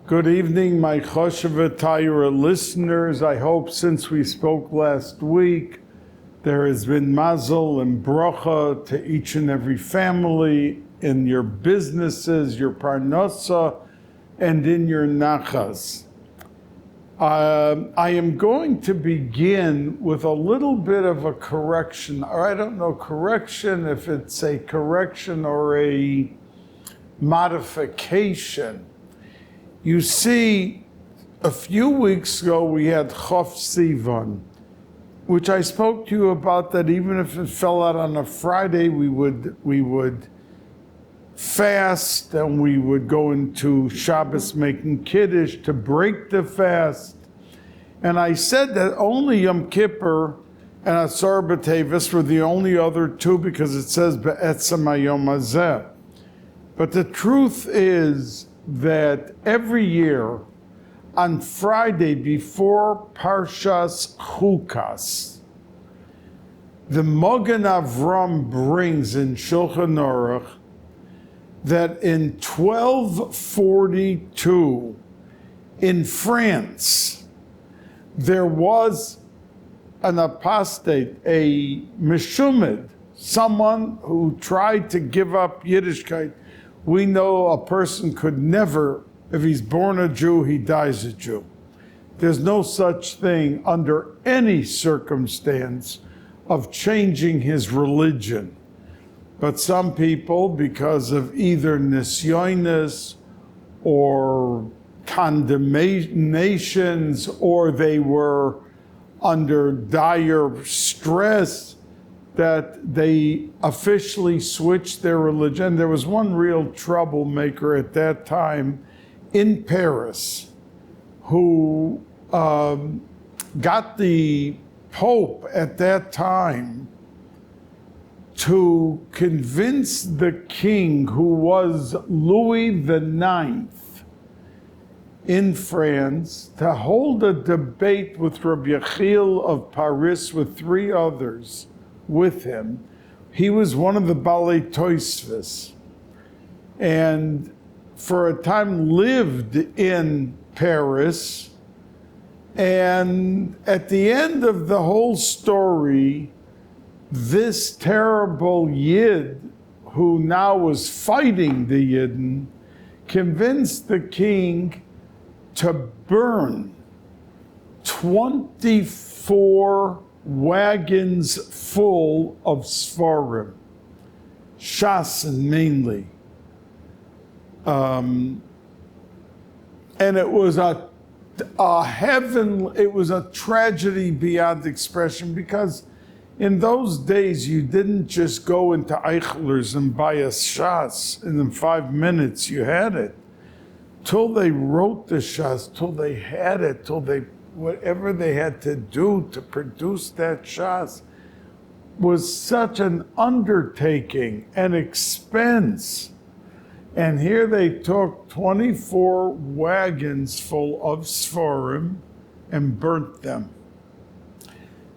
Good evening, my Chosheva Torah listeners. I hope since we spoke last week, there has been mazel and bracha to each and every family in your businesses, your parnasa, and in your nachas. I am going to begin with a little bit of a correction, or I don't know correction, if it's a correction or a modification. You see, a few weeks ago we had Chof Sivan, which I spoke to you about, that even if it fell out on a Friday, we would fast and we would go into Shabbos making Kiddush to break the fast. And I said that only Yom Kippur and Asar B'Tevis were the only other two, because it says Be'etzem HaYom Hazeh. But the truth is that every year on Friday before Parshas Chukas, the Magen Avram brings in Shulchan Aruch that in 1242 in France, there was an apostate, a Meshumid, someone who tried to give up Yiddishkeit. We know a person could never, if he's born a Jew, he dies a Jew. There's no such thing under any circumstance of changing his religion. But some people, because of either nisyonis or condemnations, or they were under dire stress, that they officially switched their religion. There was one real troublemaker at that time in Paris who got the Pope at that time to convince the king, who was Louis IX in France, to hold a debate with Rabbi Yechiel of Paris with three others with him. He was one of the Balei Tosfos, and for a time lived in Paris. And at the end of the whole story, this terrible Yid, who now was fighting the Yidden, convinced the king to burn 24 wagons full of Sfarim, Shasin mainly. And it was a tragedy beyond expression, because in those days you didn't just go into Eichlers and buy a Shas, and in 5 minutes you had it. Till they wrote the Shas, till they had it, till they whatever they had to do to produce that Shas was such an undertaking and expense. And here they took 24 wagons full of Sfarim and burnt them.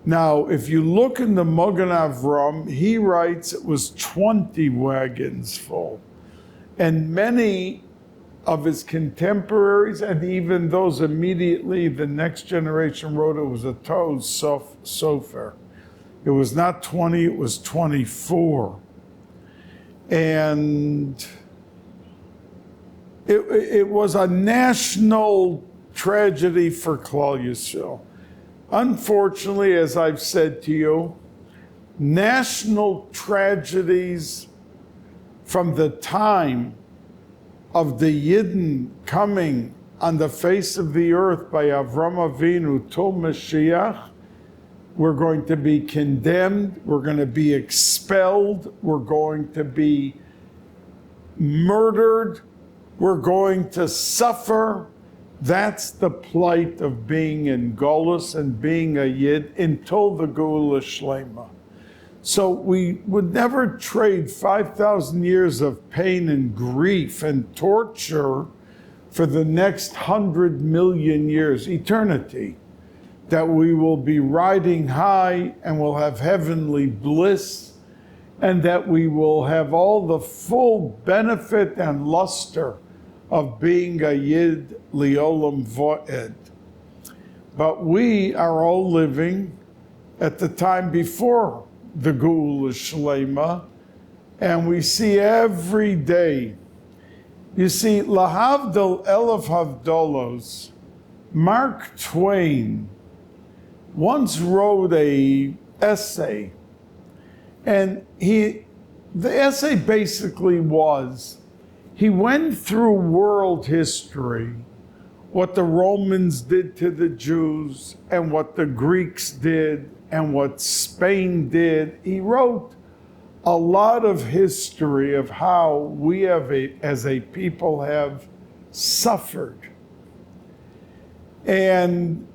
Now, if you look in the Magen Avram, he writes it was 20 wagons full. And many of his contemporaries, and even those immediately, the next generation, wrote it was a Toz Sofer. It was not 20, it was 24. And it was a national tragedy for Klal Yisrael. Unfortunately, as I've said to you, national tragedies from the time of the Yidden coming on the face of the earth by Avram Avinu till Mashiach, we're going to be condemned, we're going to be expelled, we're going to be murdered, we're going to suffer. That's the plight of being in Golus and being a Yid until the Geula Shlema. So we would never trade 5,000 years of pain and grief and torture for the next 100 million years, eternity, that we will be riding high and will have heavenly bliss, and that we will have all the full benefit and luster of being a Yid Liolam Vo'ed. But we are all living at the time before the Geula Shlema, and we see every day. You see, Lahavdil Elef Havdolos, Mark Twain once wrote a essay, and the essay basically was, he went through world history, what the Romans did to the Jews, and what the Greeks did, and what Spain did. He wrote a lot of history of how we have, as a people, have suffered. And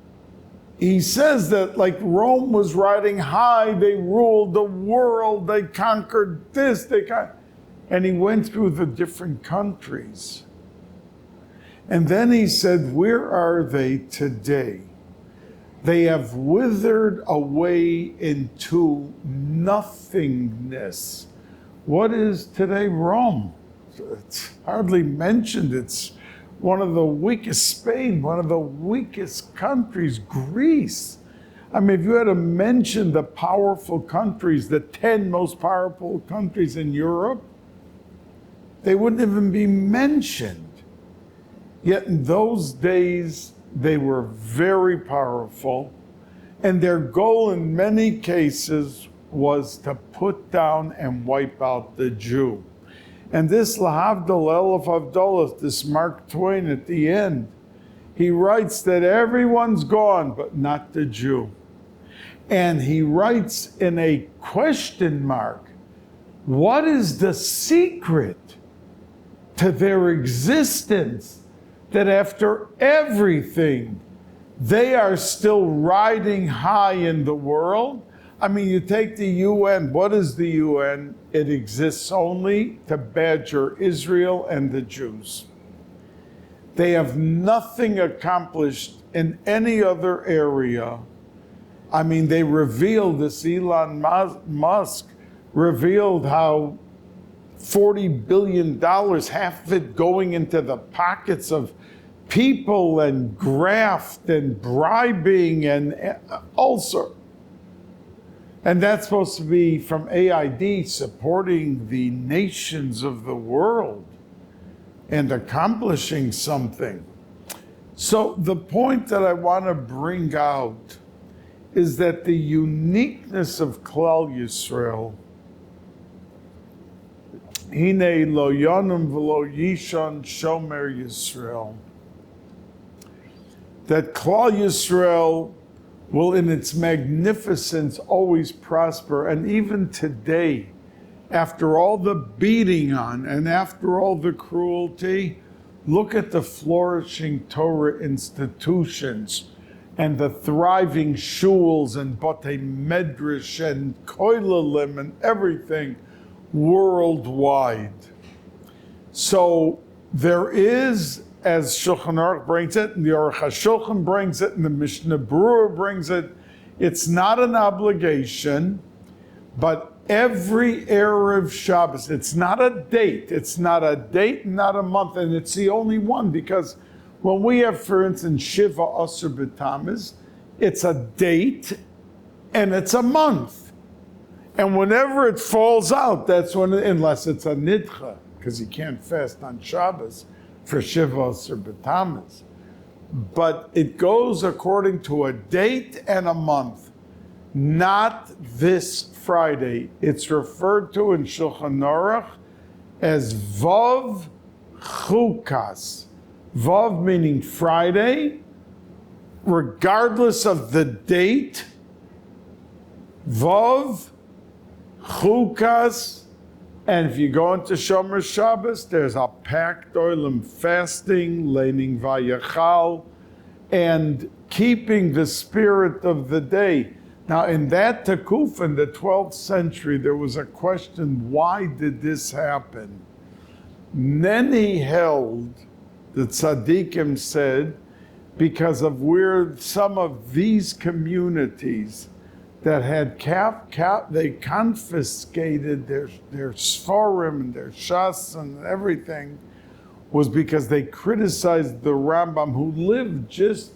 he says that like Rome was riding high, they ruled the world, they conquered this, and he went through the different countries. And then he said, where are they today? They have withered away into nothingness. What is today Rome? It's hardly mentioned. It's one of the weakest, Spain, one of the weakest countries, Greece. I mean, if you had to mention the powerful countries, the 10 most powerful countries in Europe, they wouldn't even be mentioned. Yet in those days, they were very powerful, and their goal in many cases was to put down and wipe out the Jew. And this Lahavdil Elef Havdolos, this Mark Twain at the end, he writes that everyone's gone, but not the Jew. And he writes in a question mark, what is the secret to their existence, that after everything, they are still riding high in the world? I mean, you take the UN, what is the UN? It exists only to badger Israel and the Jews. They have nothing accomplished in any other area. I mean, they revealed, this Elon Musk revealed how $40 billion, half of it going into the pockets of people and graft and bribing and also. And that's supposed to be from AID, supporting the nations of the world and accomplishing something. So the point that I want to bring out is that the uniqueness of Klal Yisrael, Hine lo yonum v'lo yishon shomer Yisrael, that Klal Yisrael will in its magnificence always prosper. And even today, after all the beating on and after all the cruelty, look at the flourishing Torah institutions and the thriving shuls and batei medrash and koilalim and everything worldwide. So there is, as Shulchan Aruch brings it, and the Aruch HaShulchan brings it, and the Mishnah Berurah brings it, it's not an obligation, but every Erev Shabbos, it's not a date, not a month, and it's the only one, because when we have, for instance, Shiva Asur B'Tammuz, it's a date and it's a month. And whenever it falls out, that's when, unless it's a nidcha, because you can't fast on Shabbos for Shiva Asur B'Tammuz. But it goes according to a date and a month, not this Friday. It's referred to in Shulchan Aruch as Vav Chukas. Vav meaning Friday, regardless of the date. Vav Chukas. And if you go into Shomer Shabbos, there's a packed oilim fasting, leining vayachal, and keeping the spirit of the day. Now, in that Takuf, in the 12th century, there was a question, why did this happen? Then he held, the tzaddikim said, because of where some of these communities that had they confiscated their Sforim and their Shas and everything, was because they criticized the Rambam, who lived just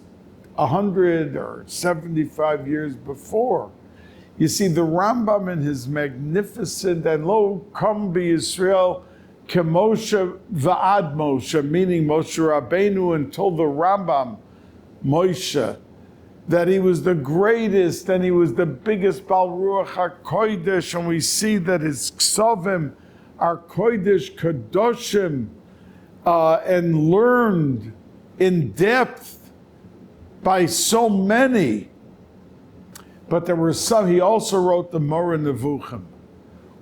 100 or 75 years before. You see, the Rambam in his magnificent, and lo kam b'Yisrael k'Moshe v'ad Moshe, meaning Moshe Rabbeinu, and told the Rambam, Moshe, that he was the greatest and he was the biggest Bal Ruach HaKodesh, and we see that his ksavim are Kodesh Kadoshim, and learned in depth by so many. But there were some, he also wrote the Moreh Nevuchim,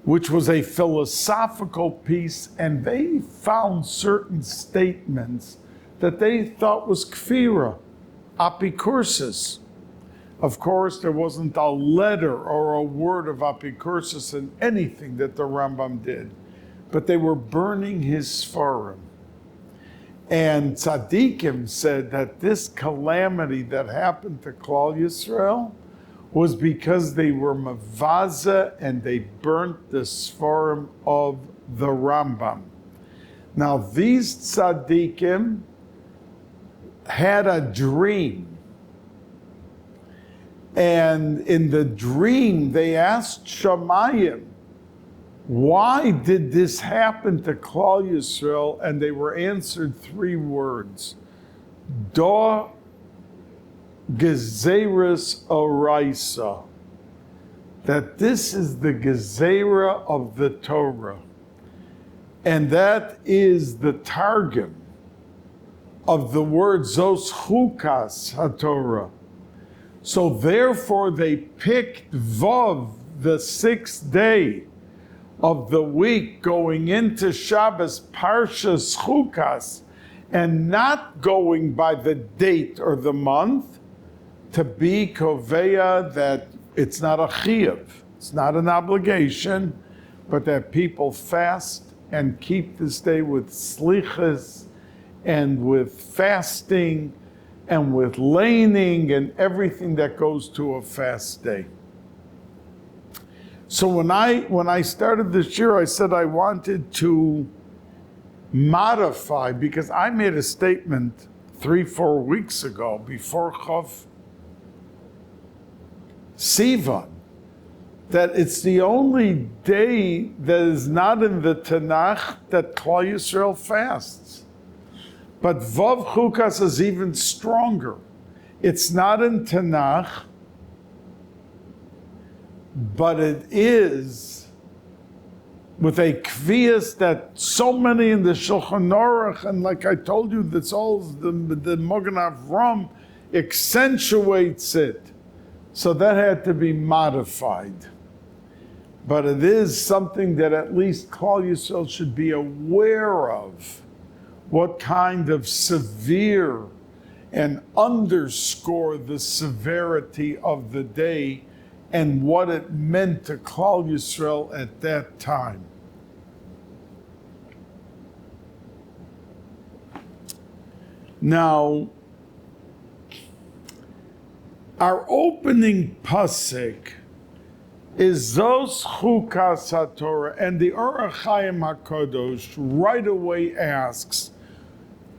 which was a philosophical piece, and they found certain statements that they thought was kfira, apikursis. Of course, there wasn't a letter or a word of apikursis in anything that the Rambam did, but they were burning his Sfarim. And tzaddikim said that this calamity that happened to Klal Yisrael was because they were mavaza and they burnt the Sfarim of the Rambam. Now these tzaddikim had a dream, and in the dream they asked Shamayim, why did this happen to Klal Yisrael? And they were answered 3 words: Da Gezeirus Oraisa, that this is the Gezerah of the Torah, and that is the targum of the word Zos Chukas HaTorah. So therefore they picked Vav, the 6th day of the week, going into Shabbos, Parshas Chukas, and not going by the date or the month, to be koveya that it's not a chiyuv, it's not an obligation, but that people fast and keep this day with slichas and with fasting and with laning and everything that goes to a fast day. So when I started this year, I said I wanted to modify, because I made a statement 3-4 weeks ago before Chav Sivan, that it's the only day that is not in the Tanakh that Klal Yisrael fasts. But Vav Chukas is even stronger. It's not in Tanakh, but it is with a kvias that so many in the Shulchan Aruch, and like I told you, that's all the Mogen Avram accentuates it. So that had to be modified. But it is something that at least Klal Yisrael should be aware of, what kind of severe, and underscore the severity of the day and what it meant to Klal Yisrael at that time. Now, our opening pasuk is Zos Chukas HaTorah, and the Orach Chaim HaKadosh right away asks,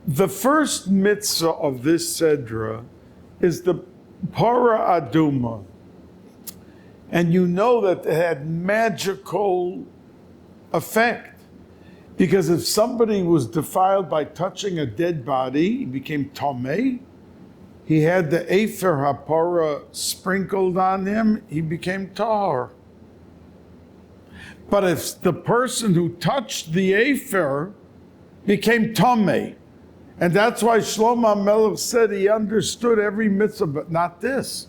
the first mitzvah of this Sedra is the Parah Aduma. And you know that it had magical effect, because if somebody was defiled by touching a dead body, he became Tomei. He had the Efer HaPorah sprinkled on him, he became Tahor. But if the person who touched the Efer became Tomei, and that's why Shlomo HaMelech said he understood every mitzvah, but not this.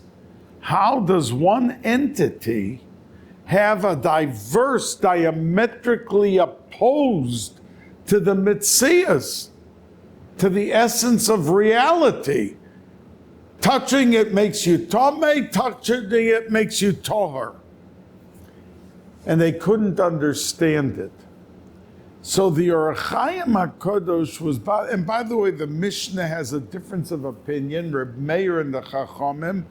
How does one entity have a diverse, diametrically opposed to the mitzias, to the essence of reality? Touching it makes you Tomei, touching it makes you Tohar. And they couldn't understand it. So the Orach Chaim HaKadosh was, and by the way, the Mishnah has a difference of opinion, Reb Meir and the Chachamim.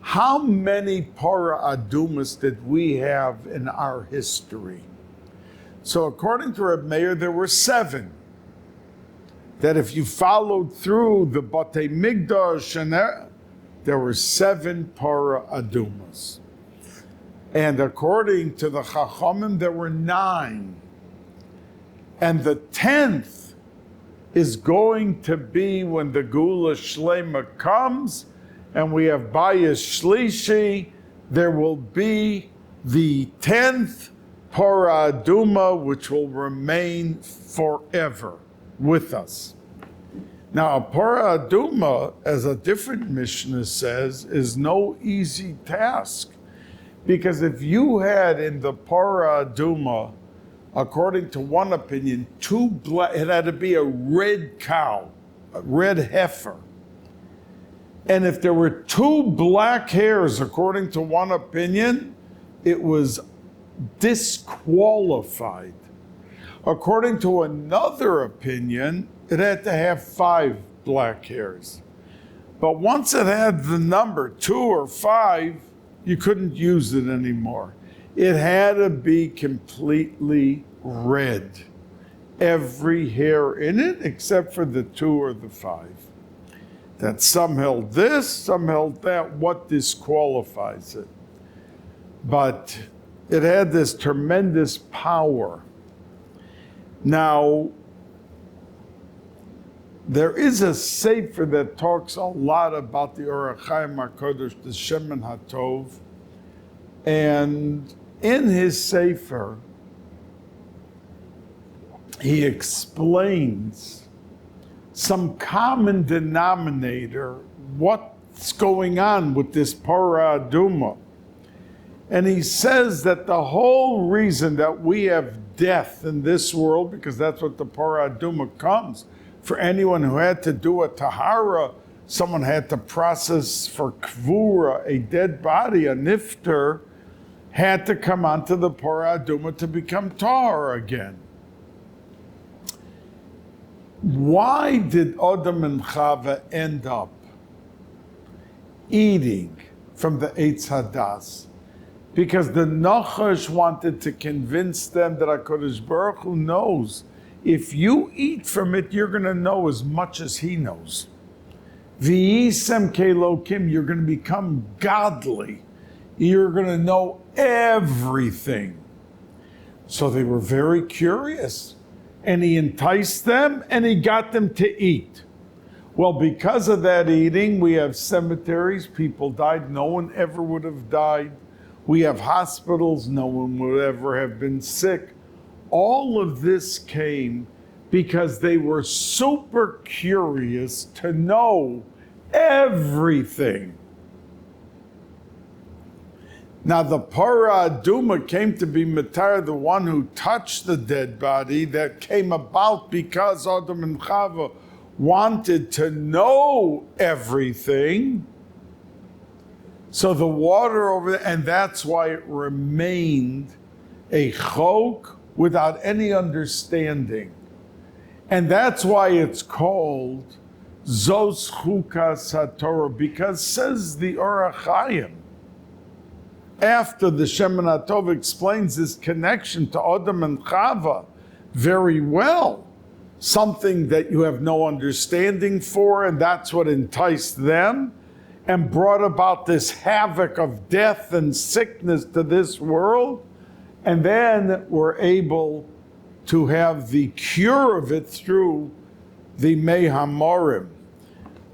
How many Parah Adumas did we have in our history? So according to Reb Meir, there were 7. that if you followed through the Batei Migdash, and there were 7 Para Adumas. And according to the Chachamim, there were 9. And the 10th is going to be when the Gula Shlema comes, and we have Bayis Shlishi. There will be the 10th Para Aduma, which will remain forever with us. Now, a Para Aduma, as a different Mishnah says, is no easy task. Because if you had in the Para Aduma, according to one opinion, it had to be a red cow, a red heifer. And if there were 2 black hairs, according to one opinion, it was disqualified. According to another opinion, it had to have 5 black hairs. But once it had the number 2 or 5, you couldn't use it anymore. It had to be completely red. Every hair in it, except for the 2 or the 5. That some held this, some held that. What disqualifies it? But it had this tremendous power. Now, there is a sefer that talks a lot about the Orach Chaim HaKodesh, the Shemen HaTov, and in his sefer, he explains some common denominator, what's going on with this Para Aduma. And he says that the whole reason that we have death in this world, because that's what the Para Aduma comes, for anyone who had to do a tahara, someone had to process for kvura, a dead body, a nifter, had to come onto the Para Aduma to become tahar again. Why did Adam and Chava end up eating from the Eitz Hadas? Because the Nachash wanted to convince them that HaKadosh Baruch Hu knows if you eat from it, you're going to know as much as he knows. V'yisem kelokim, you're going to become godly. You're going to know everything. So they were very curious. And he enticed them and he got them to eat. Well, because of that eating, we have cemeteries, people died, no one ever would have died. We have hospitals, no one would ever have been sick. All of this came because they were super curious to know everything. Now the Para Aduma came to be Matar, the one who touched the dead body, that came about because Adam and Chava wanted to know everything. So the water over there, and that's why it remained a chok without any understanding. And that's why it's called Zos Chukas HaTorah, because says the Orach Chaim, after the Shemen HaTov explains this connection to Adam and Chava very well, something that you have no understanding for, and that's what enticed them and brought about this havoc of death and sickness to this world, and then we're able to have the cure of it through the Mei HaMorim.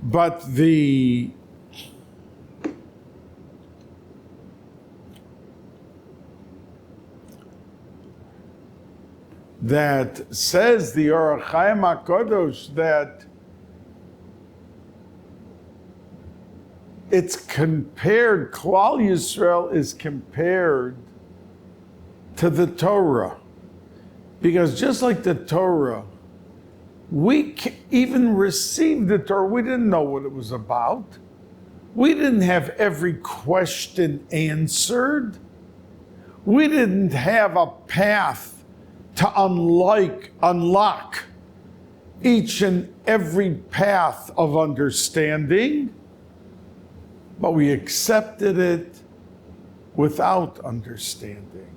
But that says the Orach Chaim HaKadosh that it's compared, Klal Yisrael is compared to the Torah. Because just like the Torah, we even received the Torah, we didn't know what it was about. We didn't have every question answered. We didn't have a path to unlock each and every path of understanding, but we accepted it without understanding.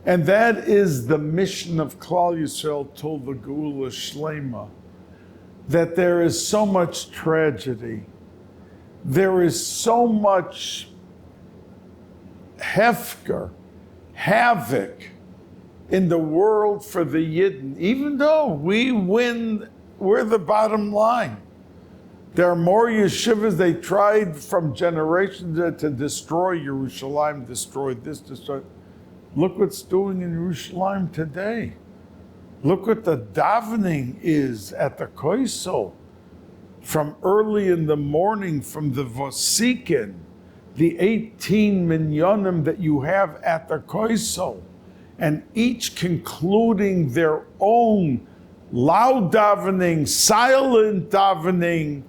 And that is the mission of Klal Yisrael till the Geula Shlema. that there is so much tragedy. There is so much havoc in the world for the Yidden, even though we win, we're the bottom line. There are more yeshivas. They tried from generations to destroy Yerushalayim, destroy this, destroy. Look what's doing in Yerushalayim today. Look what the davening is at the Koisel. From early in the morning, from the Vosikin, the 18 minyanim that you have at the Koisel, and each concluding their own loud davening, silent davening,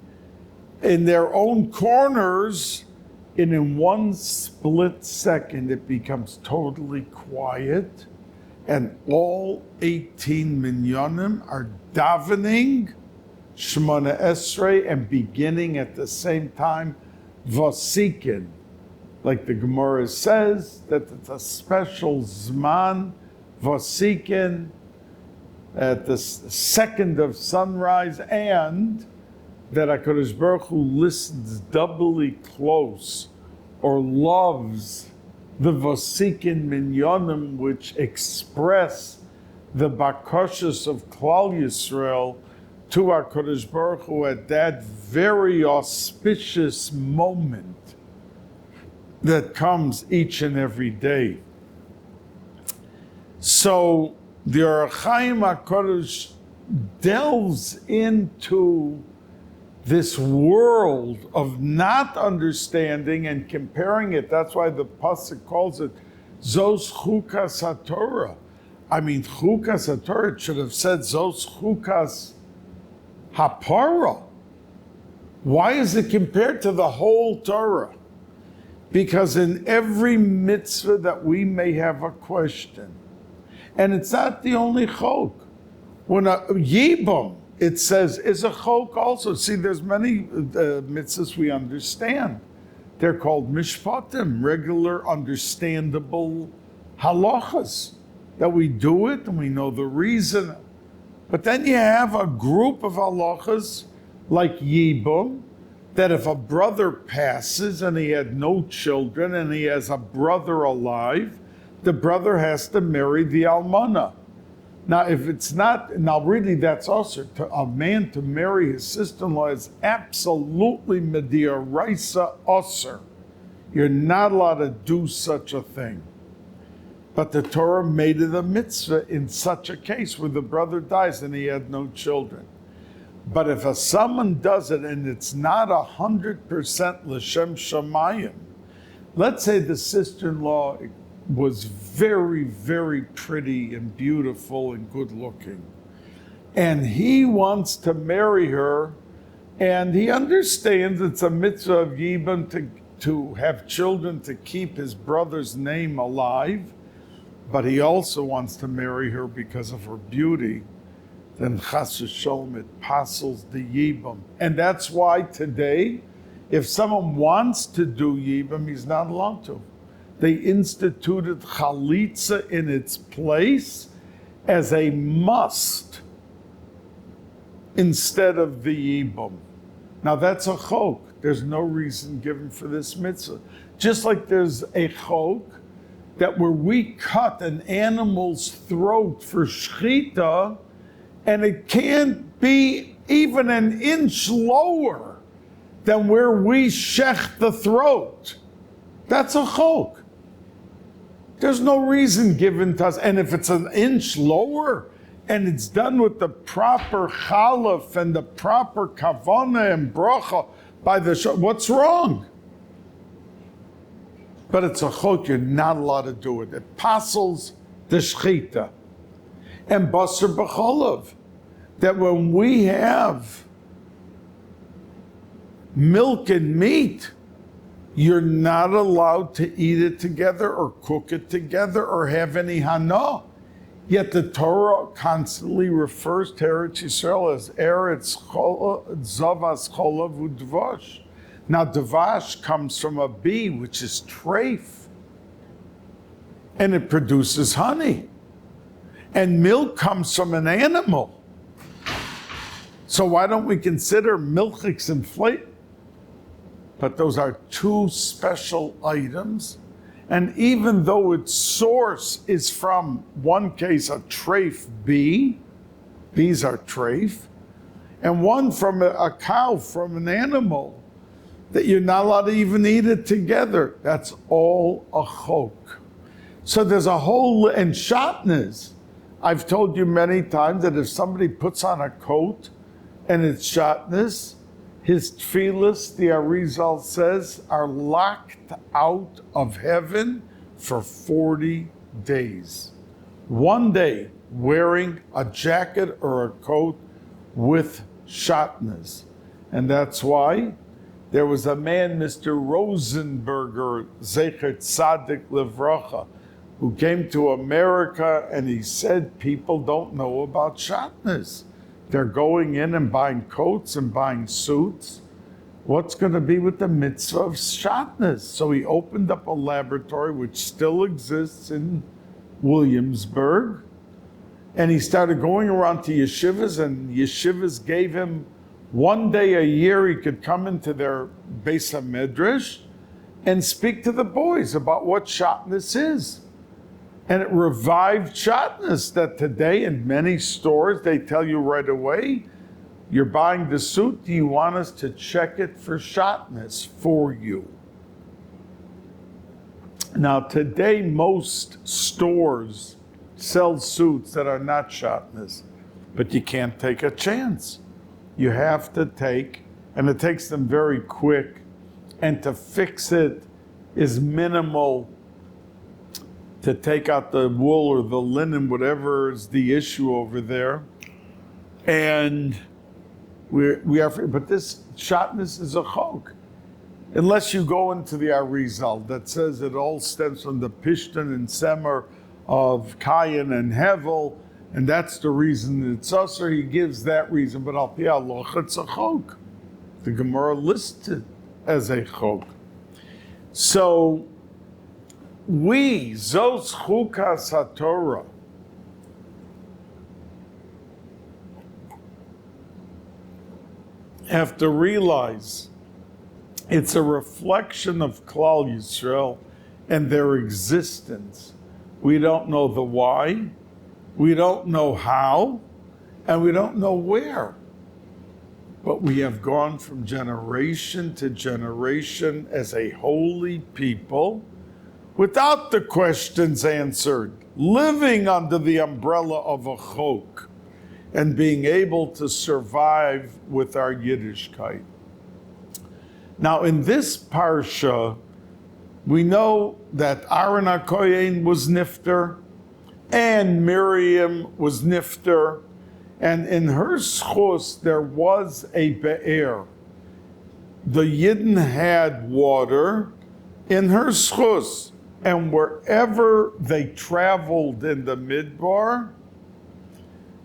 in their own corners, and in one split second it becomes totally quiet, and all 18 minyanim are davening Shemona Esrei and beginning at the same time Vosikin. Like the Gemara says, that it's a special Zman Vosikin at the second of sunrise, and that HaKadosh Baruch Hu listens doubly close or loves the Vosikin Minyanim, which express the Bakoshas of Klal Yisrael to HaKadosh Baruch Hu at that very auspicious moment that comes each and every day. So the Or HaChaim HaKadosh delves into this world of not understanding and comparing it. That's why the pasuk calls it Zos Chukas HaTorah. I mean, Chukas HaTorah, it should have said Zos Chukas HaPara. Why is it compared to the whole Torah? Because in every mitzvah that we may have a question, and it's not the only chok. When a yibum, it says, is a chok also. See, there's many mitzvahs we understand. They're called mishpatim, regular, understandable halachas, that we do it and we know the reason. But then you have a group of halachas, like yibum, that if a brother passes and he had no children and he has a brother alive, the brother has to marry the almana. Now, if it's not, now really that's also, a man to marry his sister-in-law is absolutely mediaraisa osir. You're not allowed to do such a thing. But the Torah made it a mitzvah in such a case where the brother dies and he had no children. But if someone does it and it's not 100% l'shem shamayim, let's say the sister-in-law was very, very pretty and beautiful and good looking, and he wants to marry her, and he understands it's a mitzvah of yibum to have children to keep his brother's name alive, but he also wants to marry her because of her beauty, then chas v'sholom, it passes the yibum. And that's why today, if someone wants to do yibum, he's not allowed to. They instituted chalitza in its place as a must instead of the yibum. Now that's a chok. There's no reason given for this mitzvah. Just like there's a chok that where we cut an animal's throat for shechita, and it can't be even an inch lower than where we shech the throat. That's a chok. There's no reason given to us. And if it's an inch lower and it's done with the proper chalaf and the proper kavana and bracha by the what's wrong? But it's a chok, you're not allowed to do it. It passes the shechita. And basar b'cholav, that when we have milk and meat, you're not allowed to eat it together or cook it together or have any hana. Yet the Torah constantly refers to Eretz Yisrael as Eretz Zavas Cholav Udvash. Now Dvash comes from a bee, which is treif, and it produces honey. And milk comes from an animal. So why don't we consider milchiks and flake? But those are two special items. And even though its source is from one case a treif B, these are treif, and one from a cow, from an animal, that you're not allowed to even eat it together. That's all a chok. So there's a whole, and shatnez. I've told you many times that if somebody puts on a coat and it's shatnez, his tefillas, the Arizal says, are locked out of heaven for 40 days. One day wearing a jacket or a coat with shatnez. And that's why there was a man, Mr. Rosenberger, Zecher Tzadik Levracha, who came to America and he said people don't know about shatnez. They're going in and buying coats and buying suits. What's going to be with the mitzvah of shatnez? So he opened up a laboratory which still exists in Williamsburg. And he started going around to yeshivas, and yeshivas gave him one day a year he could come into their Beis HaMedrash and speak to the boys about what shatnez is. And it revived shatnez, that today in many stores, they tell you right away, you're buying the suit, do you want us to check it for shatnez for you? Now today, most stores sell suits that are not shatnez, but you can't take a chance. You have to take, and it takes them very quick, and to fix it is minimal. To take out the wool or the linen, whatever is the issue over there. And we are, but this shatnez is a chok. Unless you go into the Arizal that says it all stems from the Pishtan and Semer of Kayin and Hevel, and that's the reason it's usher. He gives that reason, but al pi halacha it's a chok. The Gemara lists it as a chok. So we, Zos Chukas HaTorah, have to realize it's a reflection of Klal Yisrael and their existence. We don't know the why, we don't know how, and we don't know where. But we have gone from generation to generation as a holy people, without the questions answered, living under the umbrella of a chok, and being able to survive with our Yiddishkeit. Now in this parsha, we know that Aaron HaKohen was nifter, and Miriam was nifter, and in her schus there was a be'er. The Yidden had water in her schus, and wherever they traveled in the Midbar,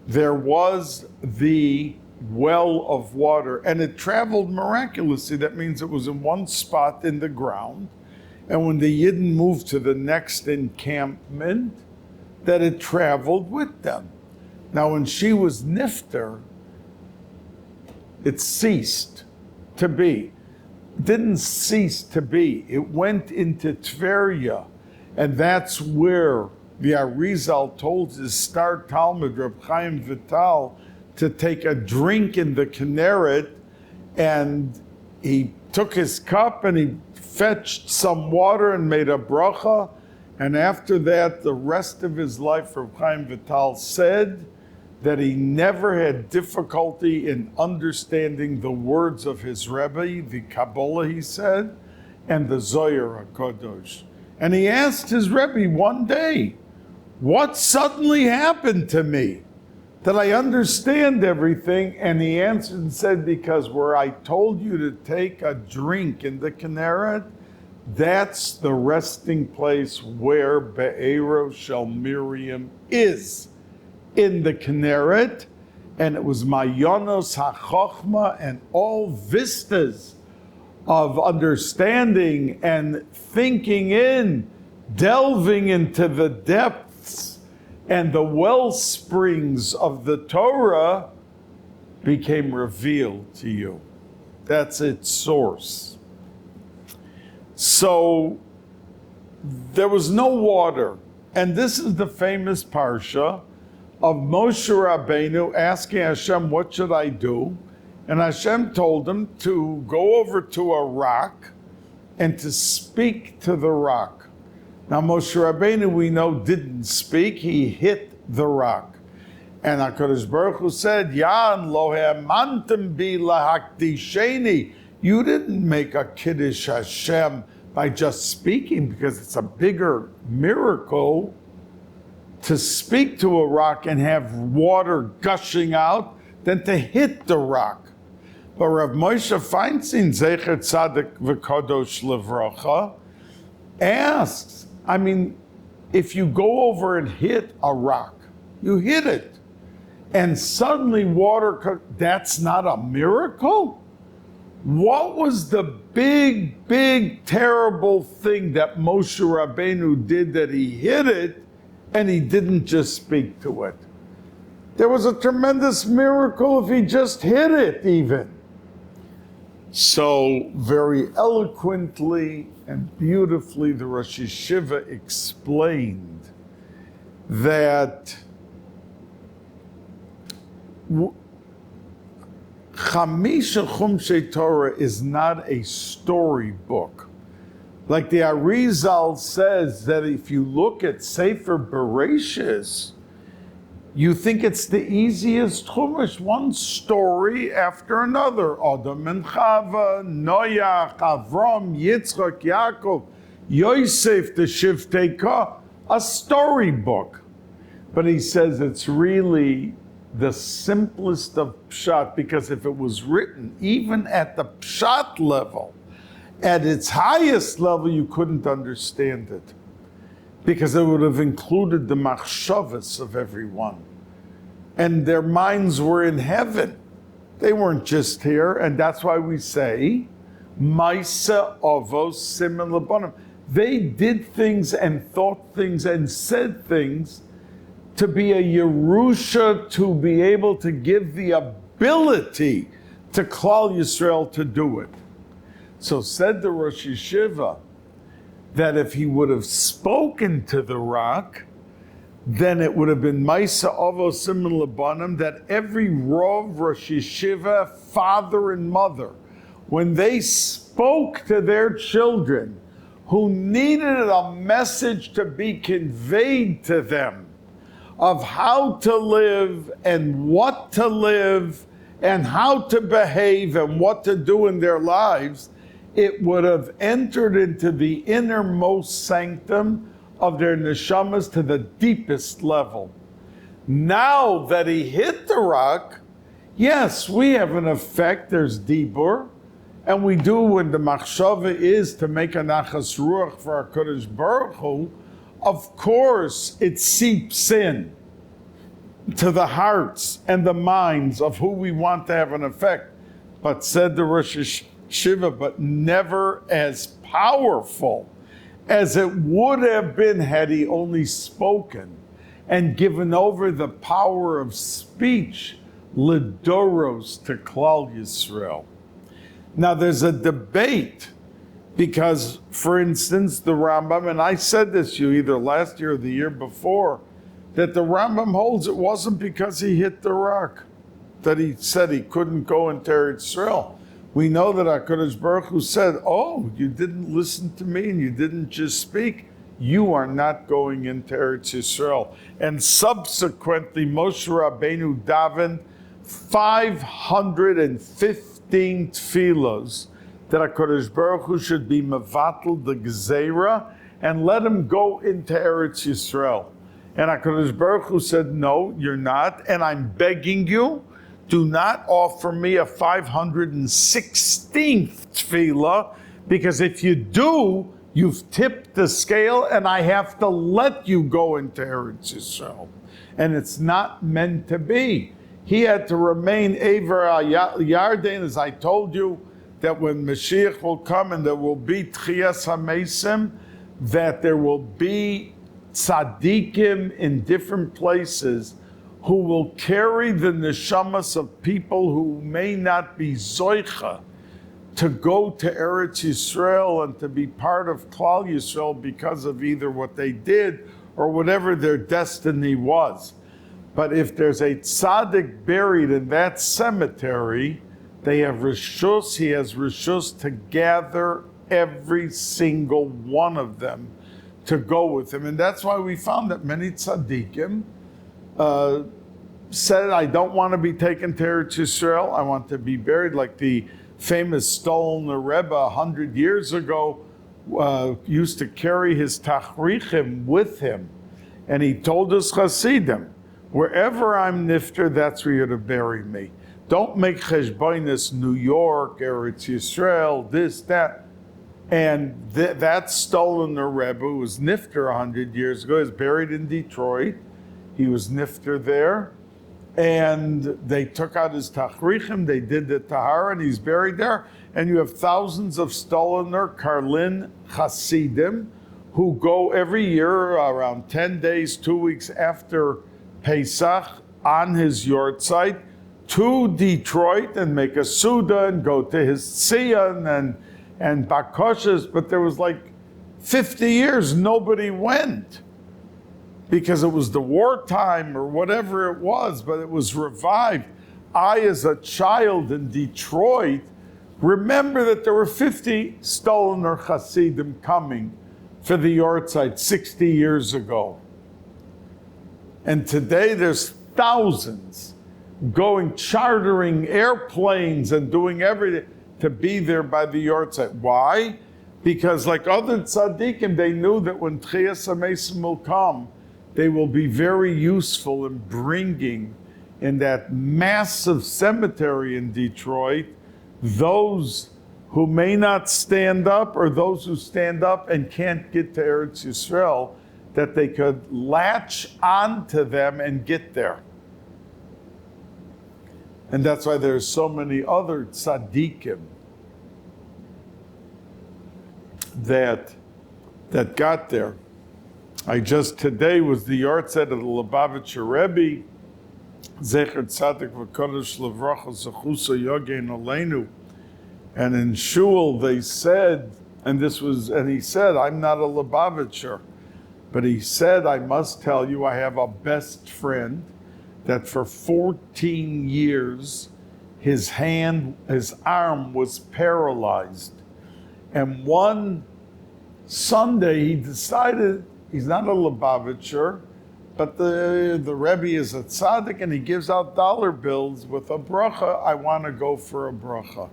there was the well of water, and it traveled miraculously. That means it was in one spot in the ground, and when the Yidden moved to the next encampment, that it traveled with them. Now when she was nifter, it ceased to be. Didn't cease to be. It went into Tveria, and that's where the Arizal told his star Talmud, Reb Chaim Vital, to take a drink in the Kinneret, and he took his cup and he fetched some water and made a bracha, and after that, the rest of his life, Reb Chaim Vital said that he never had difficulty in understanding the words of his Rebbe, the Kabbalah, he said, and the Zohar HaKadosh. And he asked his Rebbe one day, what suddenly happened to me that I understand everything? And he answered and said, because where I told you to take a drink in the Kinneret, that's the resting place where Be'ero Shel Miriam is, in the Kinneret, and it was Mayonos HaChochma and all vistas of understanding and thinking in, delving into the depths and the well springs of the Torah. became revealed to you. That's its source. So there was no water. And this is the famous parsha of Moshe Rabbeinu asking Hashem, what should I do? And Hashem told him to go over to a rock and to speak to the rock. Now Moshe Rabbeinu, we know, didn't speak. He hit the rock. And HaKadosh Baruch Hu said, Yan lo ha'amantem bi lahakdisheni. You didn't make a Kiddush Hashem by just speaking, because it's a bigger miracle to speak to a rock and have water gushing out than to hit the rock. But Rav Moshe Feinstein, Zecher Tzadik V'Kadosh Livracha, asks, I mean, if you go over and hit a rock, you hit it, and suddenly water, that's not a miracle? What was the big, terrible thing that Moshe Rabbeinu did that he hit it and he didn't just speak to it? There was a tremendous miracle if he just hit it even. So very eloquently and beautifully, the Rosh Yeshiva explained that Chamisha Chumshei Torah is not a storybook. Like the Arizal says that if you look at Sefer Bereshis, you think it's the easiest Chumash, one story after another. Adam and Chava, Noach, Avram, Yitzchak, Yaakov, Yosef, the Shiftei Ka, a storybook. But he says it's really the simplest of pshat, because if it was written even at the pshat level, at its highest level, you couldn't understand it, because it would have included the machshavas of everyone, and their minds were in heaven. They weren't just here, and that's why we say Maisa Avos Siman Labanim. They did things and thought things and said things to be a Yerusha, to be able to give the ability to Klal Yisrael to do it. So said the Rosh Yeshiva that if he would have spoken to the rock, then it would have been Maisa Avos Siman Labanim, that every Rov, Rosh Yeshiva, father and mother, when they spoke to their children who needed a message to be conveyed to them of how to live and what to live and how to behave and what to do in their lives, it would have entered into the innermost sanctum of their neshamas to the deepest level. Now that he hit the rock, yes, we have an effect, there's dibur, and we do when the machshava is to make a nachas ruach for our Kodesh Baruch Hu. Of course, it seeps in to the hearts and the minds of who we want to have an effect. But said the Rosh Yeshiva, but never as powerful as it would have been had he only spoken and given over the power of speech, lidoros, to Klal Yisrael. Now there's a debate, because, for instance, the Rambam, and I said this to you either last year or the year before, that the Rambam holds it wasn't because he hit the rock that he said he couldn't go into Eretz Yisrael. We know that HaKadosh Baruch Hu said, oh, you didn't listen to me and you didn't just speak, you are not going into Eretz Yisrael. And subsequently, Moshe Rabbeinu davened 515 tefillos that HaKadosh Baruch Hu should be mevatel the Gzeira and let him go into Eretz Yisrael. And HaKadosh Baruch Hu said, no, you're not, and I'm begging you, do not offer me a 516th tefillah, because if you do, you've tipped the scale and I have to let you go into Eretz Yisrael. And it's not meant to be. He had to remain Ever Yarden, as I told you, that when Mashiach will come and there will be Tchias HaMesim, that there will be tzaddikim in different places who will carry the neshamas of people who may not be zoicha to go to Eretz Yisrael and to be part of Klal Yisrael because of either what they did or whatever their destiny was. But if there's a tzaddik buried in that cemetery, they have rishus, he has rishus to gather every single one of them to go with him. And that's why we found that many tzaddikim said, I don't want to be taken to Eretz Yisrael, I want to be buried, like the famous Stolner Rebbe 100 years ago used to carry his tachrichim with him. And he told his Hasidim, wherever I'm nifter, that's where you're to bury me. Don't make cheshbonis New York, Eretz Yisrael, this, that. And that Stolner Rebbe who was nifter 100 years ago, is buried in Detroit. He was nifter there. And they took out his tachrichim, they did the tahara, and he's buried there. And you have thousands of Stolner Karlin Hasidim who go every year around 10 days, 2 weeks after Pesach on his yortzeit to Detroit and make a Suda and go to his Tzion and Bakoshes. But there was like 50 years nobody went, because it was the wartime or whatever it was, but it was revived. I, as a child in Detroit, remember that there were 50 Stolner Hasidim coming for the Yortzeit 60 years ago. And today there's thousands going, chartering airplanes and doing everything to be there by the Yortzeit. Why? Because like other tzaddikim, they knew that when Tchias HaMesim will come, they will be very useful in bringing in that massive cemetery in Detroit those who may not stand up, or those who stand up and can't get to Eretz Yisrael, that they could latch onto them and get there. And that's why there's so many other tzaddikim that got there. I just today was the yahrzeit of the Lubavitcher Rebbe, Zecher Tzadik V'Kodesh Levracha Zechusa Yogein Aleinu. And in Shul they said, and he said, I'm not a Lubavitcher, but he said, I must tell you, I have a best friend that for 14 years, his arm was paralyzed. And one Sunday he decided, he's not a Lubavitcher, but the Rebbe is a tzaddik and he gives out dollar bills with a bracha, I want to go for a bracha.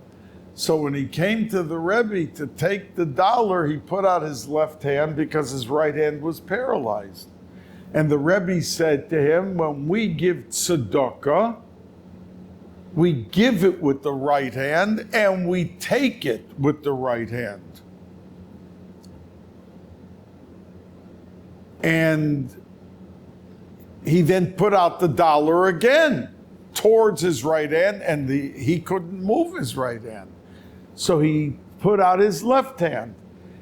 So when he came to the Rebbe to take the dollar, he put out his left hand because his right hand was paralyzed. And the Rebbe said to him, when we give tzedakah, we give it with the right hand and we take it with the right hand. And he then put out the dollar again towards his right hand, and he couldn't move his right hand. So he put out his left hand.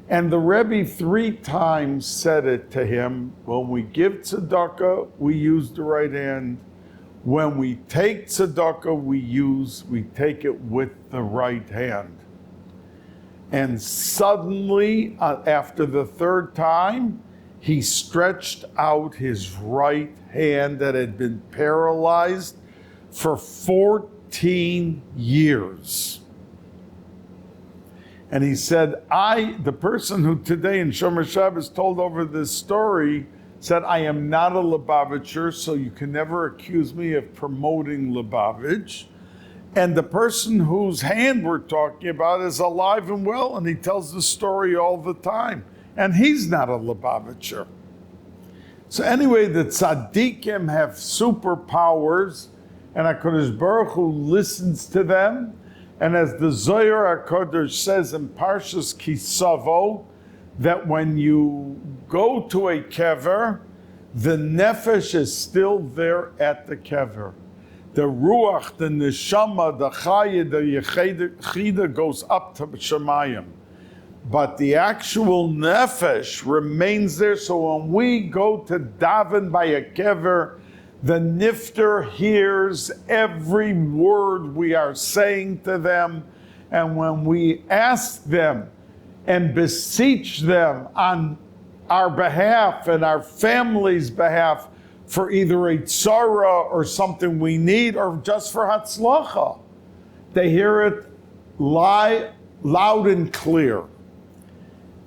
And the Rebbe 3 times said it to him, when we give tzedakah, we use the right hand. When we take tzedakah, we take it with the right hand. And suddenly, after the 3rd time, he stretched out his right hand that had been paralyzed for 14 years. And he said, the person who today in Shomer Shabbos told over this story, said, I am not a Lubavitcher, so you can never accuse me of promoting Lubavitch. And the person whose hand we're talking about is alive and well, and he tells the story all the time. And he's not a Lubavitcher. So anyway, the tzaddikim have superpowers, and HaKadosh Baruch Hu listens to them. And as the Zohar HaKadosh says in Parshas Kisavo, that when you go to a kever, the nefesh is still there at the kever. The ruach, the neshama, the chaya, the yechida goes up to Shemayim. But the actual nefesh remains there. So when we go to daven by a kever, The nifter hears every word we are saying to them, and when we ask them and beseech them on our behalf and our family's behalf for either a tzara or something we need, or just for hatzlacha, they hear it loud and clear.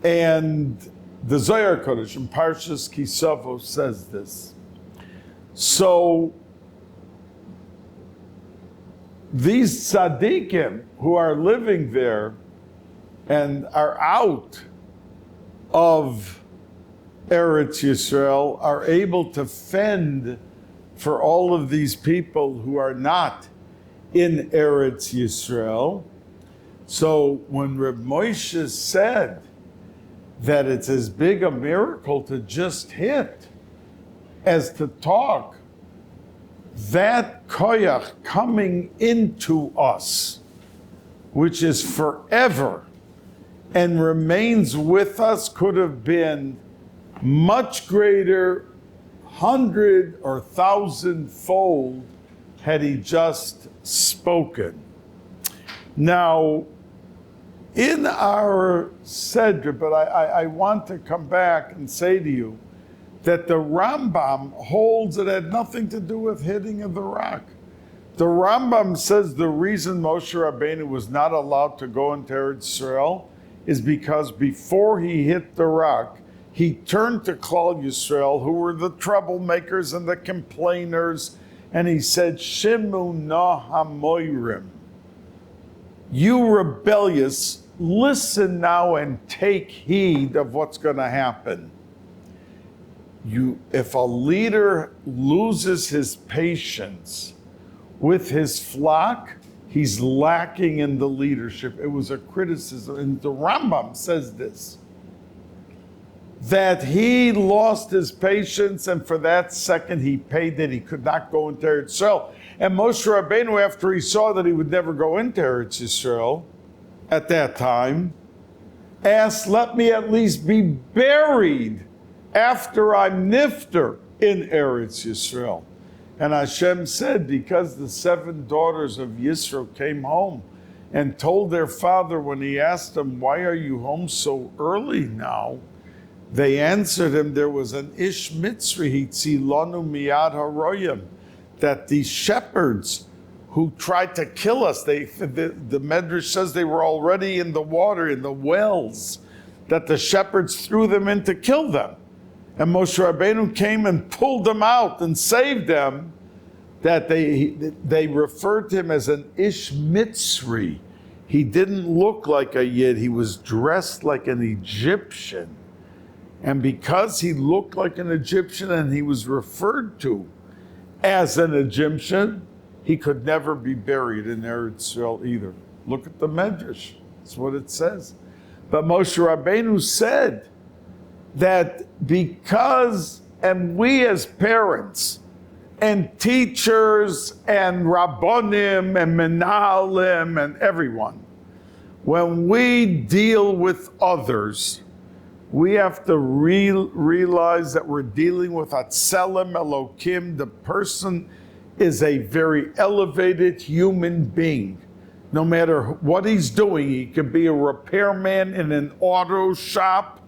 And the Zohar Kodesh in Parshas Kisavo says this. So these tzaddikim who are living there and are out of Eretz Yisrael are able to fend for all of these people who are not in Eretz Yisrael. So when Reb Moshe said that it's as big a miracle to just hit as to talk, that koyach coming into us, which is forever and remains with us, could have been much greater, 100 or 1,000-fold, had he just spoken. Now, in our Sedra, but I want to come back and say to you that the Rambam holds it had nothing to do with hitting of the rock. The Rambam says the reason Moshe Rabbeinu was not allowed to go into Eretz Yisrael is because before he hit the rock, he turned to Klal Yisrael, who were the troublemakers and the complainers, and he said, Shimu na hamoirim. You rebellious, listen now and take heed of what's going to happen. If a leader loses his patience with his flock, he's lacking in the leadership. It was a criticism, and the Rambam says this, that he lost his patience, and for that second he paid it. He could not go into Eretz Yisrael. And Moshe Rabbeinu, after he saw that he would never go into Eretz Yisrael at that time, asked, let me at least be buried after I'm nifter in Eretz Yisrael. And Hashem said, because the 7 daughters of Yisro came home and told their father when he asked them, why are you home so early now? They answered him, there was an ish mitzri hitzilonu miyad haroyim, that the shepherds who tried to kill us, the Medrash says they were already in the water, in the wells, that the shepherds threw them in to kill them. And Moshe Rabbeinu came and pulled them out and saved them, that they referred to him as an ish mitzri. He didn't look like a Yid, he was dressed like an Egyptian. And because he looked like an Egyptian and he was referred to as an Egyptian, he could never be buried in Eretz Yisrael either. Look at the Medrash, that's what it says. But Moshe Rabbeinu said that because, and we as parents and teachers and Rabbonim and Menalim and everyone, when we deal with others, we have to realize that we're dealing with Atzelem Elokim. The person is a very elevated human being. No matter what he's doing, he could be a repairman in an auto shop,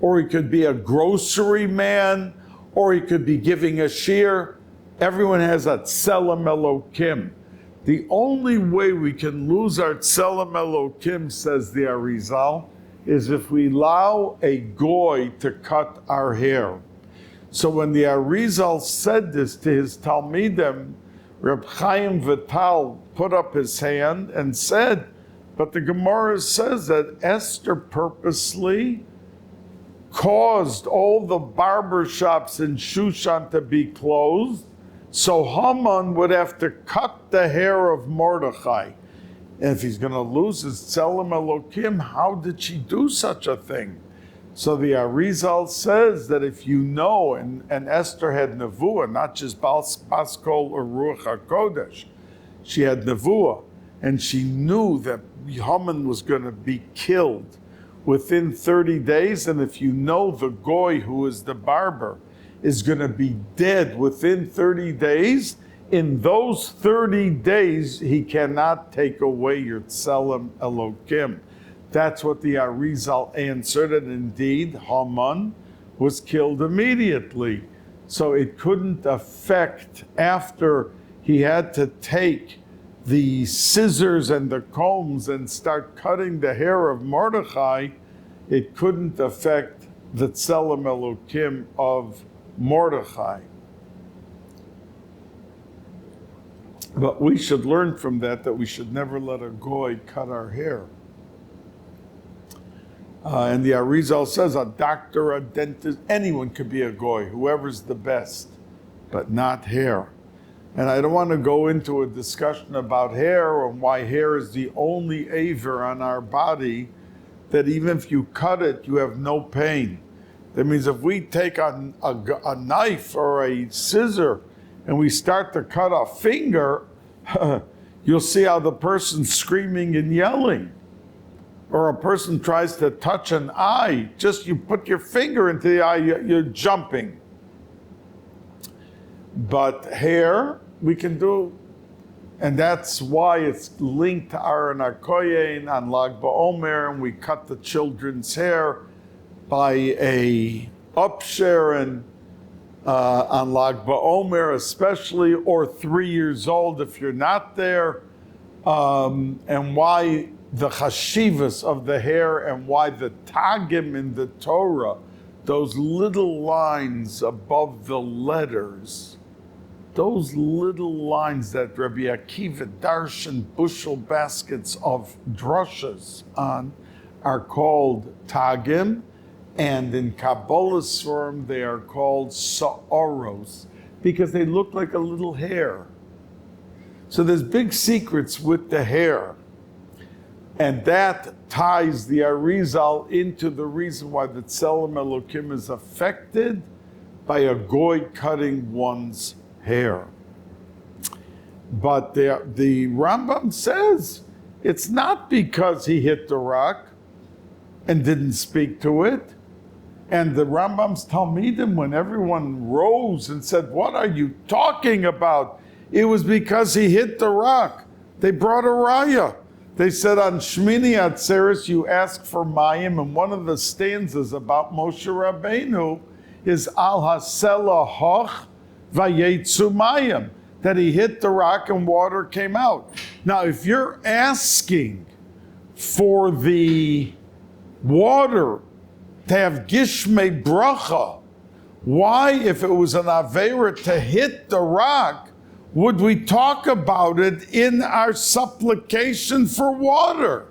or he could be a grocery man, or he could be giving a shear. Everyone has Atzelem Elokim. The only way we can lose our Atzelem Elokim, says the Arizal, is if we allow a goy to cut our hair. So when the Arizal said this to his Talmidim, Reb Chaim Vital put up his hand and said, but the Gemara says that Esther purposely caused all the barber shops in Shushan to be closed, so Haman would have to cut the hair of Mordechai. And if he's going to lose his Tzelem Elokim, how did she do such a thing? So the Arizal says that if you know, and Esther had Nevuah, not just Baskol or Ruach HaKodesh, she had Nevuah, and she knew that Haman was going to be killed within 30 days, and if you know the goy who is the barber, is going to be dead within 30 days, in those 30 days, he cannot take away your tselem Elokim. That's what the Arizal answered, and indeed, Haman was killed immediately. So it couldn't affect, after he had to take the scissors and the combs and start cutting the hair of Mordechai, it couldn't affect the tselem Elokim of Mordechai. But we should learn from that we should never let a goy cut our hair. And the Arizal says a doctor, a dentist, anyone could be a goy, whoever's the best, but not hair. And I don't want to go into a discussion about hair and why hair is the only aver on our body that even if you cut it, you have no pain. That means if we take a knife or a scissor and we start to cut a finger, you'll see how the person's screaming and yelling. Or a person tries to touch an eye, just you put your finger into the eye, you're jumping. But hair, we can do, and that's why it's linked to Aaron HaKoyen on Lag BaOmer, and we cut the children's hair by a upsharon on Lag BaOmer especially, or 3 years old if you're not there, and why the chashivas of the hair, and why the tagim in the Torah, those little lines above the letters, those little lines that Rabbi Akiva darshan bushel baskets of drushas on, are called tagim, and in Kabbalah's form they are called sa'oros, because they look like a little hair. So there's big secrets with the hair. And that ties the Arizal into the reason why the tselem Elokim is affected by a goy cutting one's hair. But the Rambam says it's not because he hit the rock and didn't speak to it. And the Rambam's Talmidim, when everyone rose and said, "What are you talking about?" It was because he hit the rock. They brought a raya. They said on Shmini Atzeres you ask for mayim, and one of the stanzas about Moshe Rabbeinu is Al Hasela Hoch Vayetzu Mayim, that he hit the rock and water came out. Now, if you're asking for the water to have Gishmei Bracha, why, if it was an Aveira to hit the rock, would we talk about it in our supplication for water?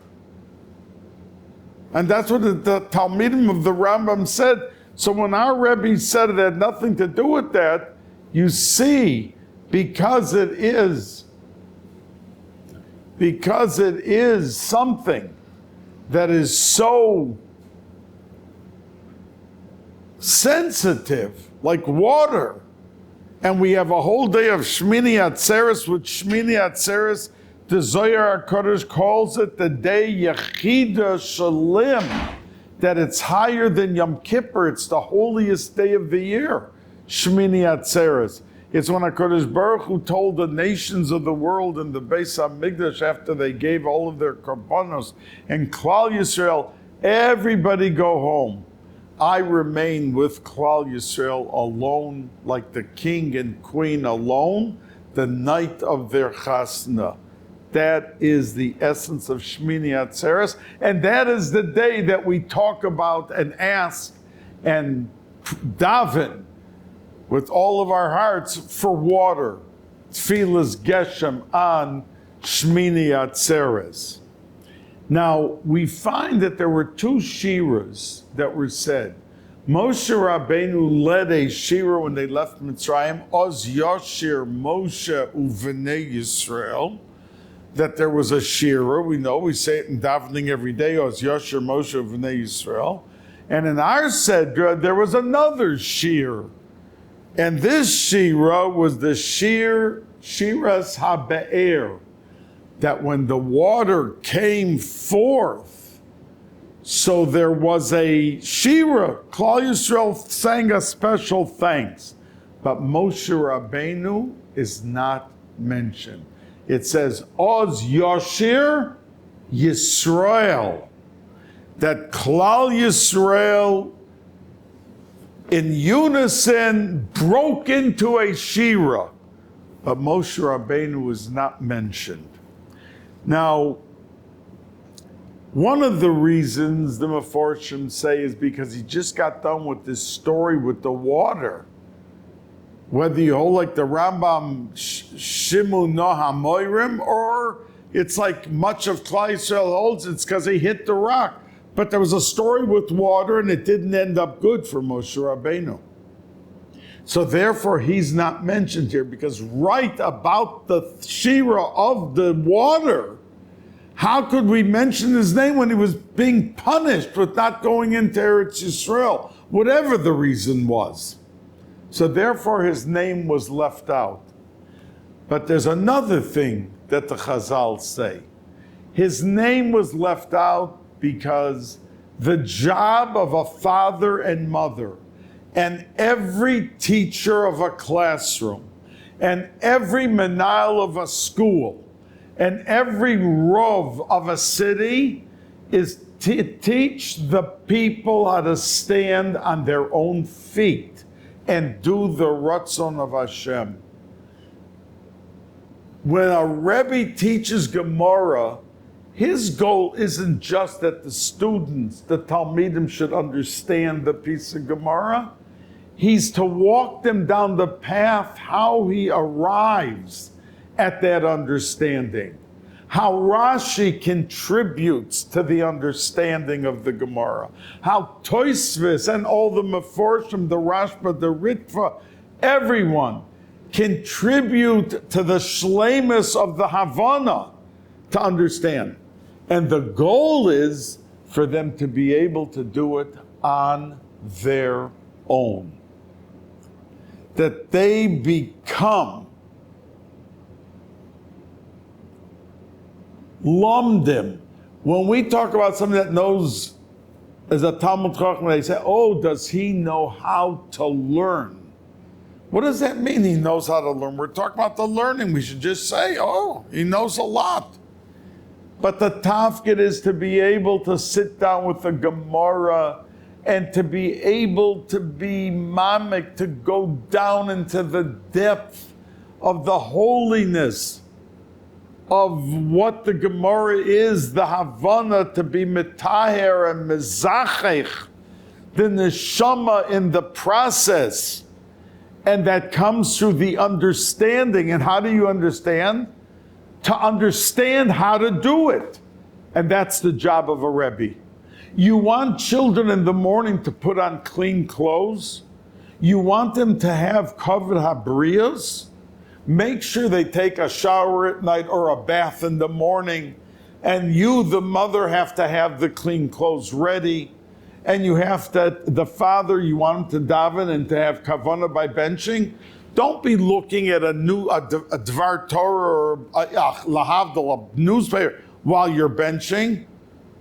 And that's what the Talmidim of the Rambam said. So when our Rebbe said it had nothing to do with that, you see, because it is something that is so sensitive, like water, and we have a whole day of Shmini Atzeres, with Shmini Atzeres, the Zohar HaKadosh calls it the day Yechida Shalim, that it's higher than Yom Kippur. It's the holiest day of the year, Shmini Atzeres. It's when HaKadosh Baruch Hu told the nations of the world in the Bais HaMikdash, after they gave all of their korbanos, and Klal Yisrael, everybody go home. I remain with Klal Yisrael alone, like the king and queen alone, the night of their chasna. That is the essence of Shmini Atzeres, and that is the day that we talk about and ask and daven with all of our hearts for water. Tfilas Geshem on Shmini Atzeres. Now, we find that there were two shiras that were said. Moshe Rabbeinu led a shira when they left Mitzrayim, Oz Yashir Moshe Uvnei Yisrael, that there was a shira. We know, we say it in davening every day, Oz Yashir Moshe Uvnei Yisrael. And in our Sedra, there was another shir. And this shira was the Shiras HaBe'er, that when the water came forth, So there was a Shira. Klal Yisrael sang a special thanks. But Moshe Rabbeinu is not mentioned. It says, Oz Yashir Yisrael. That Klal Yisrael in unison broke into a Shira. But Moshe Rabbeinu is not mentioned. Now, one of the reasons the Meforshim say is because he just got done with this story with the water. Whether you hold like the Rambam Shimu Noha Moirim, or it's like much of Klal Yisrael holds, it's because he hit the rock. But there was a story with water and it didn't end up good for Moshe Rabbeinu. So therefore he's not mentioned here, because right about the Shira of the water, how could we mention his name when he was being punished with not going into Eretz Yisrael, whatever the reason was? So therefore his name was left out. But there's another thing that the Chazal say. His name was left out because the job of a father and mother, and every teacher of a classroom, and every menal of a school, and every rov of a city is to teach the people how to stand on their own feet and do the Ratzon of Hashem. When a Rebbe teaches Gemara, his goal isn't just that the students, the Talmidim, should understand the piece of Gemara. He's to walk them down the path how he arrives at that understanding. How Rashi contributes to the understanding of the Gemara. How Tosfos and all the Meforshim, the Rashba, the Ritva, everyone contribute to the shleimus of the Havana to understand. And the goal is for them to be able to do it on their own. That they become Lomdim. When we talk about somebody that knows as a Talmud Chacham, they say, oh, does he know how to learn? What does that mean, he knows how to learn? We're talking about the learning. We should just say, oh, he knows a lot. But the tafkid is to be able to sit down with the Gemara and to be able to be mamik, to go down into the depth of the holiness of what the Gemara is, the Havana, to be mitaher and mezachech, the neshama in the process. And that comes through the understanding. And how do you understand? To understand how to do it. And that's the job of a Rebbe. You want children in the morning to put on clean clothes. You want them to have covered habriyas. Make sure they take a shower at night or a bath in the morning. And you, the mother, have to have the clean clothes ready. And you have to, the father, you want him to daven and to have kavanah by benching. Don't be looking at a Dvar Torah or Lahavdal, a newspaper, while you're benching.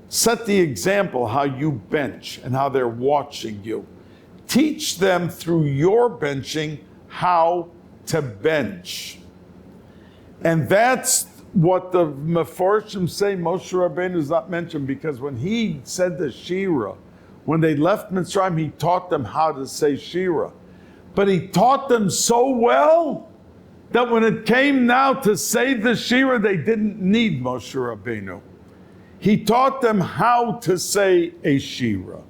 Set the example how you bench and how they're watching you. Teach them through your benching how to bench. And that's what the Meforshim say. Moshe Rabbeinu is not mentioned because when he said the Shira, when they left Mitzrayim, he taught them how to say Shira. But he taught them so well that when it came now to say the Shira, they didn't need Moshe Rabbeinu. He taught them how to say a Shira.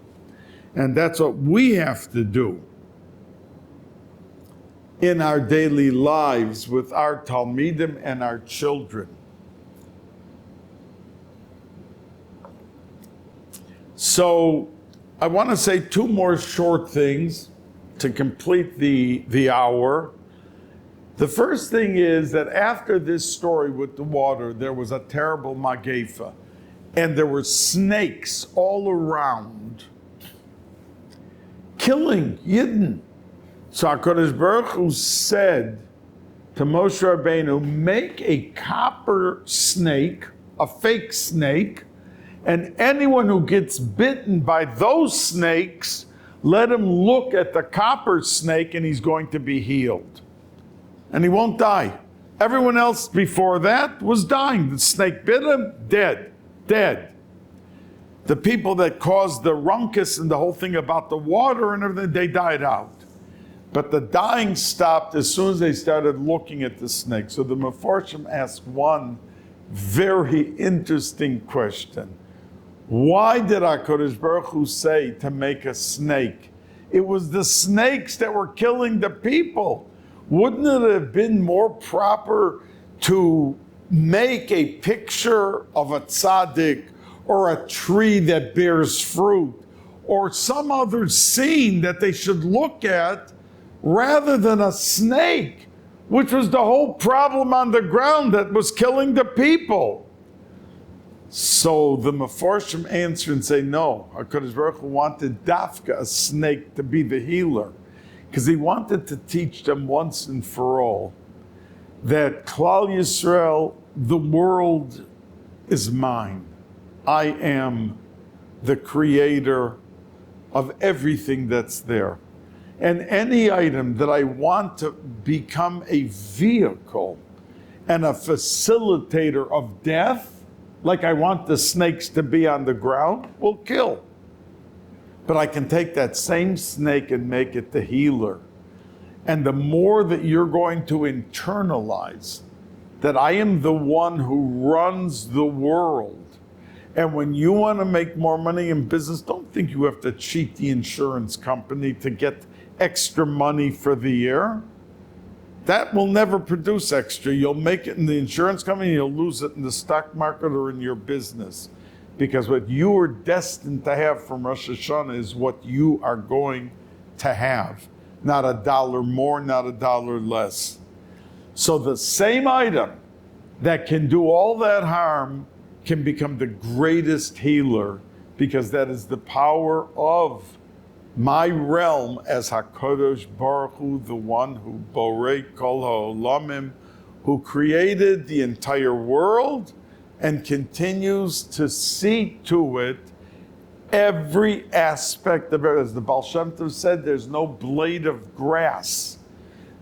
And that's what we have to do in our daily lives with our Talmidim and our children. So I want to say two more short things to complete the hour. The first thing is that after this story with the water, there was a terrible magefa, and there were snakes all around, killing Yidden. So HaKadosh Baruch Hu said to Moshe Rabbeinu, make a copper snake, a fake snake, And anyone who gets bitten by those snakes, let him look at the copper snake and he's going to be healed. And he won't die. Everyone else before that was dying. The snake bit him, dead, dead. The people that caused the ruckus and the whole thing about the water and everything, they died out. But the dying stopped as soon as they started looking at the snake. So the Mefarshim asked one very interesting question. Why did HaKadosh Baruch Hu say to make a snake? It was the snakes that were killing the people. Wouldn't it have been more proper to make a picture of a tzaddik or a tree that bears fruit or some other scene that they should look at rather than a snake, which was the whole problem on the ground that was killing the people? So the Mefarshim answer and say, no, HaKadosh Baruch Hu wanted Dafka, a snake, to be the healer, because he wanted to teach them once and for all that Klal Yisrael, the world is mine. I am the creator of everything that's there. And any item that I want to become a vehicle and a facilitator of death, like I want the snakes to be on the ground, will kill. But I can take that same snake and make it the healer. And the more that you're going to internalize that I am the one who runs the world, and when you want to make more money in business, don't think you have to cheat the insurance company to get extra money for the year. That will never produce extra. You'll make it in the insurance company, you'll lose it in the stock market or in your business. Because what you are destined to have from Rosh Hashanah is what you are going to have. Not $1 more, not $1 less. So the same item that can do all that harm can become the greatest healer, because that is the power of my realm as HaKadosh Baruch Hu, the one who borei kol ha'olamim, who created the entire world and continues to see to it every aspect of it. As the Baal Shem Tov said, there's no blade of grass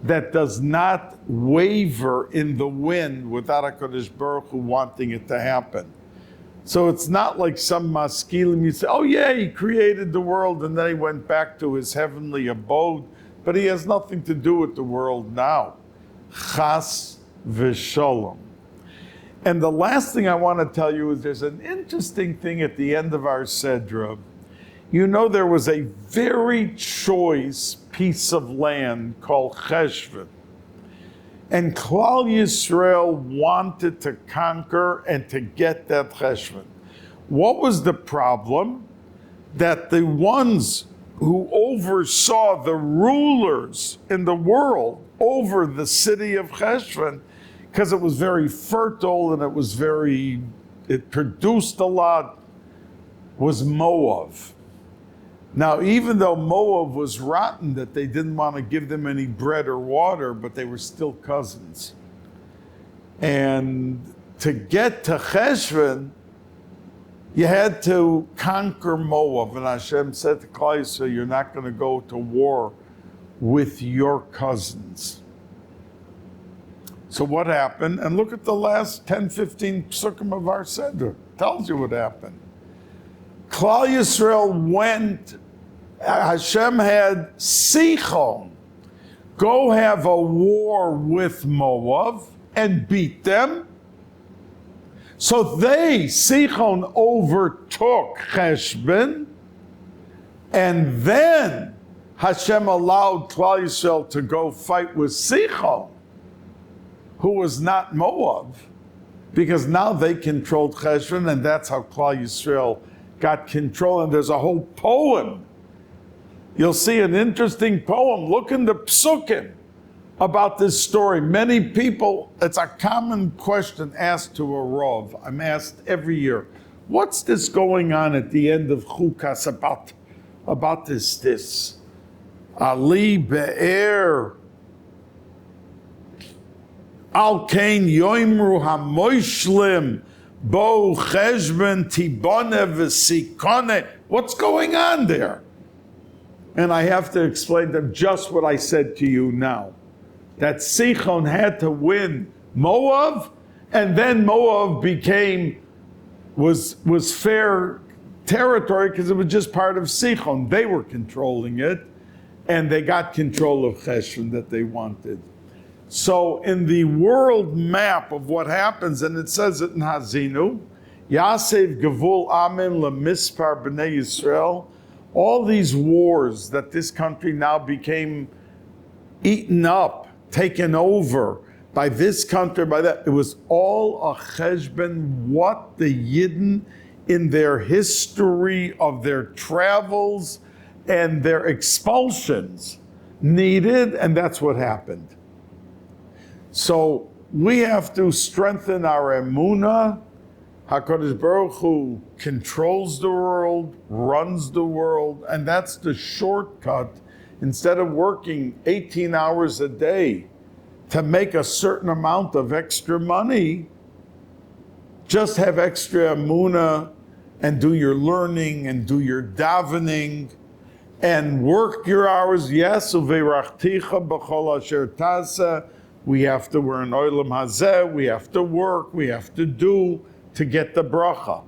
that does not waver in the wind without HaKadosh Baruch Hu wanting it to happen. So it's not like some maskilim, you say, oh yeah, he created the world and then he went back to his heavenly abode, but he has nothing to do with the world now. Chas v'shalom. And the last thing I want to tell you is there's an interesting thing at the end of our Sedra. You know, there was a very choice piece of land called Cheshvan. And Klal Yisrael wanted to conquer and to get that Cheshvan. What was the problem? That the ones who oversaw the rulers in the world over the city of Cheshvan, because it was very fertile and it produced a lot, was Moab. Now, even though Moab was rotten, that they didn't want to give them any bread or water, but they were still cousins. And to get to Cheshvan, you had to conquer Moab. And Hashem said to Klal Yisrael, you're not going to go to war with your cousins. So what happened? And look at the last 10, 15 psukim of our Seder. Tells you what happened. Klal Yisrael went, Hashem had Sichon go have a war with Moab and beat them. So Sichon overtook Cheshvan, and then Hashem allowed Klal Yisrael to go fight with Sichon, who was not Moab, because now they controlled Cheshvan, and that's how Klal Yisrael got control. And there's a whole poem. You'll see an interesting poem. Look in the psukim about this story. Many people, it's a common question asked to a Rav. I'm asked every year, what's this going on at the end of Chukas about this Ali Be'er Al Kain Yoimru HaMoishlim Bo cheshbon tibone v'sikone. What's going on there? And I have to explain to them just what I said to you now. That Sichon had to win Moab, and then Moab was fair territory because it was just part of Sichon. They were controlling it, and they got control of Cheshvan that they wanted. So in the world map of what happens, and it says it in Hazinu, Yasev Gavul Amim LeMispar B'nai Yisrael, all these wars that this country now became eaten up, taken over by this country, by that, it was all a cheshbon, what the Yidden in their history of their travels and their expulsions needed, and that's what happened. So we have to strengthen our emunah. HaKadosh Baruch Hu controls the world, runs the world, and that's the shortcut. Instead of working 18 hours a day to make a certain amount of extra money, just have extra emunah and do your learning and do your davening and work your hours. Yes, uveirachticha b'chol asher tasa. We have to, we're in olam hazeh, we have to work, we have to do to get the bracha.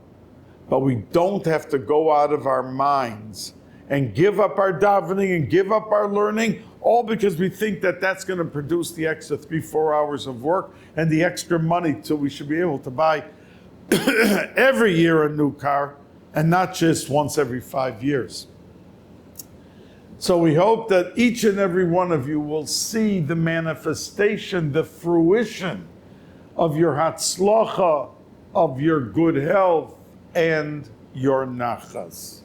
But we don't have to go out of our minds and give up our davening and give up our learning, all because we think that that's going to produce the extra 3-4 hours of work and the extra money till we should be able to buy every year a new car and not just once every 5 years. So we hope that each and every one of you will see the manifestation, the fruition of your hatzlacha, of your good health and your nachas.